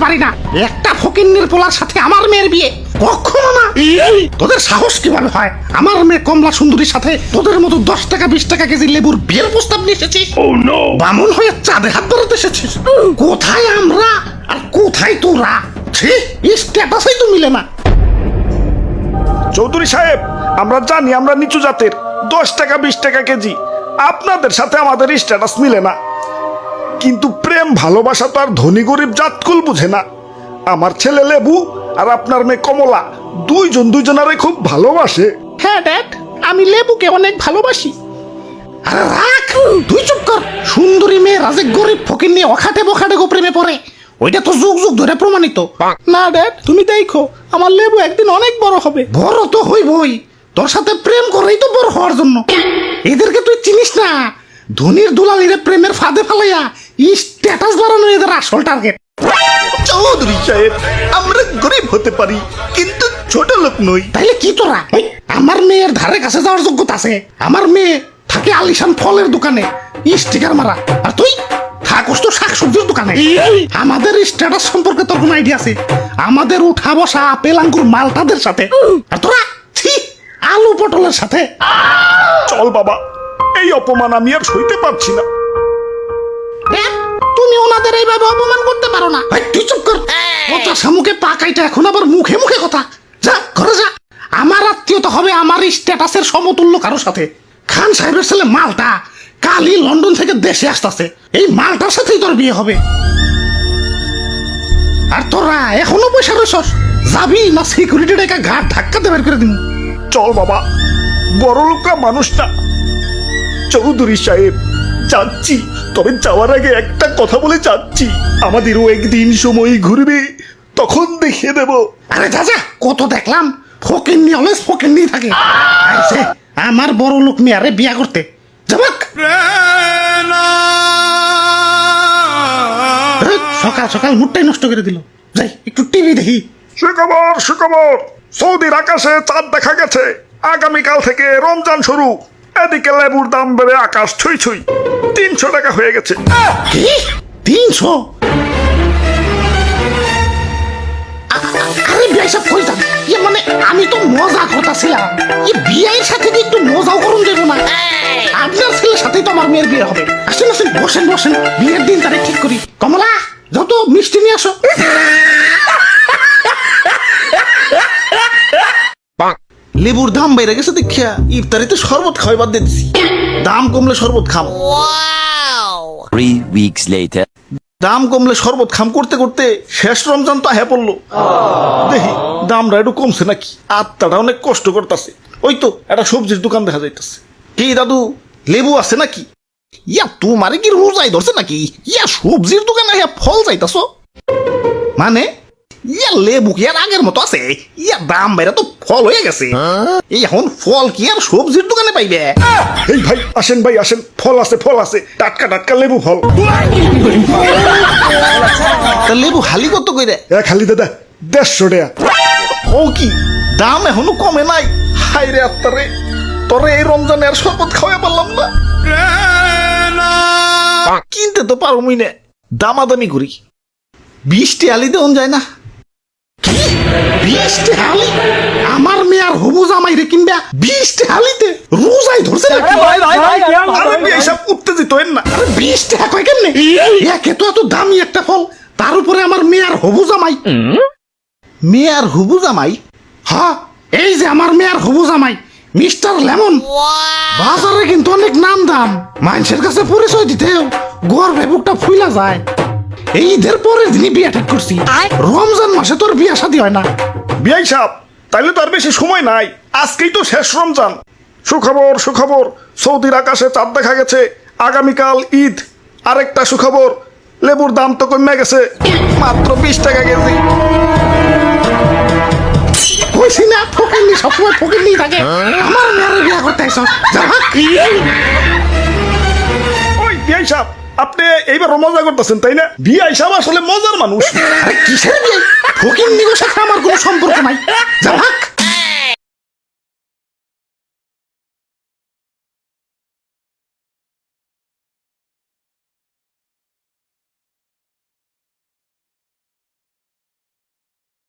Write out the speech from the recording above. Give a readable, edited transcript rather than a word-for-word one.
পারি না। একটা ফকিন্নির পোলার সাথে আমার মেয়ের বিয়ে কখনো না। তোদের সাহস কিভাবে হয় আমার মেয়ে কমলা সুন্দরীর সাথে তোদের মতো 10 টাকা 20 টাকা কেজি লেবুর বিয়ের প্রস্তাব নিয়ে এসেছিস? বামুন হয়ে চাঁদে হাত ধরাতে এসেছিস? কোথায় আমরা আর কোথায় তোরা? স্ট্যাটাসই তো মিলে না। চৌধুরী সাহেব, আমরা জানি আমরা নিচু জাতের, 10 টাকা 20 টাকা কেজি, আপনাদের সাথে আমাদের স্ট্যাটাস মিলে না, কিন্তু প্রেম ভালোবাসা তো আর ধনী গরিব জাতকুল বুঝে না। আমার ছেলে লেবু আর আপনার মেয়ে কমলা দুইজনারে খুব ভালোবাসে। হ্যাঁ ড্যাড, আমি লেবুকে অনেক ভালোবাসি। আরে রাখ, তুই চুপ কর। সুন্দরী মেয়ে রাজে গরিব ফকির নিয়ে অখাটে বখাটে গো প্রেমে পড়ে, ওইটা তো যুগ যুগ ধরে প্রমাণিত। না ড্যাড, তুমি দেখো আমার লেবু একদিন অনেক বড় হবে। বড় তো হইবই, তোর সাথে প্রেম করেই তো বড় হওয়ার জন্য। এদেরকে তুই চিনিস না, ধনির দুলালিরে প্রেমের ফাঁদে ফেলাইয়া স্ট্যাটাস বাড়ানো এদের আসল টার্গেট। চৌধুরী সাহেব, আমরা গরিব হতে পারি কিন্তু ছোট লোক নই। তাইলে কি তোরা? আমার মেয়ের ধারে কাছে যাওয়ার যোগ্যতা আছে? আমার মেয়ে থাকে আলিশান ফলের দোকানে স্টিকার মারা, আর তুই থাকস তো শাকসবজির দোকানে। আমাদের স্ট্যাটাস সম্পর্কে তোর কোন আইডিয়া আছে? আমাদের উঠা বসা আপেল আঙ্গুর মালটাদের সাথে, আর তোরা ছি আলু পটলের সাথে। চল বাবা, এই অপমান আমি আর সইতে পারছি না। তুমি ওনাদের এইভাবে অপমান করতে পারো না। তুই চুপ কর। কথা সামুখে পাকাইটা এখন আবার মুখে মুখে কথা। যা ঘরে যা। আমার আত্মীয়তা হবে আমার স্ট্যাটাসের সমতুল্য কারোর সাথে। খান সাহেবের ছেলে মালটা কালই লন্ডন থেকে দেশে আসতেছে, এই মালটার সাথেই তোর বিয়ে হবে। আর তোরা এখনো পয়সা রয়েছস, যাবি না সিকিউরিটি ডেকে ঘাট ধাক্কাতে বের করে দিন? চল বাবা, বড় লোকা মানুষটা। চৌধুরী সাহেব, যাচ্ছি, তবে যাওয়ার আগে একটা কথা বলে যাচ্ছি, আমাদেরও একদিন সময় ঘুরবে, তখন দেখিয়ে দেব। আরে যা যা, কত দেখলাম ফকির নিয়ে অলস ফকির নিয়ে থাকে। আইছে আমার বড় লোক মেয়ারে বিয়া করতে যাবাক। সকাল সকাল মুডটাই নষ্ট করে দিল। যাই একটু টিভি দেখি। সুখবর সুখবর, সৌদির আকাশে চাঁদ দেখা গেছে। আগামীকাল থেকে রমজান শুরু। এদিকে লেবুর দাম বেড়ে আকাশ ছুঁই ছুঁই, 300 টাকা হয়ে গেছে। কি 300? আরে বিয়ে সব কই যান? ইয়ে মানে আমি তো মজা করতেছিলাম। বিয়ের সাথে কি একটু মজাও করুন দেবো না? আপনার ছেলের সাথেই তো আমার মেয়ের বিয়ে হবে। আসেন আসেন, বসেন বসেন, বিয়ের দিন তারিখ ঠিক করি। কমলা, যত মিষ্টি নিয়ে আসো। লেবুর দাম বাইরে গেছে দেখিয়া ইফতারিতে শরবত খাওয়াই বাদ দিয়েছি। দাম কমলে শরবত খাম। 3 weeks later. দাম কমলে শরবত খাম করতে করতে শেষ রমজান তো আহে পড়লো। দেখি দামটা একটু কমছে নাকি, আত্মাটা অনেক কষ্ট করতেছে। ওই তো একটা সবজির দোকান দেখা যাইতেছে। কি দাদু, লেবু আছে নাকি? ইয়া তোমারে কি রোজাই ধরছে নাকি? ইয়া সবজির দোকানে ফল চাইতাছ? মানে ইয়া লেবু কি আর আগের মতো আছে? ইয়া দাম বাইরে তো ফল হয়ে গেছে। এই এখন ফল কি আর সবজির দোকানে পাইবে? এই ভাই আসেন, ভাই আসেন, ফল আছে, ফল আছে, টাটকা টাটকা লেবু ফল। তা লেবু হালি কত কইরে? খালি দাদা 150 টাকা। ও কি দাম এখনো কমে নাই? হাই রে আত্মারে, তোরে এই রমজানে আর শরবত খাওয়াই পারলাম না। কিনতে তো পারো মুই না, দামাদামি করি। 20 টাকা দেওয়া যায় না? 20 টাকা? আমার মেয়ার হবু জামাই রে কিনবা 20 টাকাতে রোজাই ধরছে নাকি? আরে বিয়ে সব উত্তেজিত হইন না। আরে 20 টাকা কয় কেমনে? একে তো এত দামি একটা ফল, তার উপরে আমার মেয়ার হবু জামাই। মেয়ার হুবু জামাই? হ্যাঁ, এই যে আমার মেয়ার হবু জামাই মিস্টার লেমন। বাজারে কিন্তু অনেক নাম দাম, মানুষের কাছে পরিচয় দিতেও গর্বে বুকটা ফুইলা যায়। এই ঈদের পরের দিনই বিয়ে ঠিক করছি। রমজান মাসে তোর বিয়ে শাদী হয় না। বিয়াই সাহেব, তাইলে তো আর বেশি সময় নাই, আজকেই তো শেষ রমজান। সুখবর সুখবর, সৌদির আকাশে চাঁদ দেখা গেছে। আগামীকাল ঈদ। আরেকটা সুখবর, লেবুর দাম তো কমে গেছে, মাত্র 20 টাকা কেজি। কইছি না ফকিন্নি সবসময় ফকিন্নি থাকে। আমার মেয়ের বিয়ে করতে আইছ যা। ওই বিয়াই সাহেব, আপনি এইবার মজা করতেছেন তাই না? বিয়াই সাহেব আসলে মজার মানুষ। আরে কিসের বিয়ে? ফকিন্নি গো সাথে আমার কোনো সম্পর্ক নাই। যা ভাগ।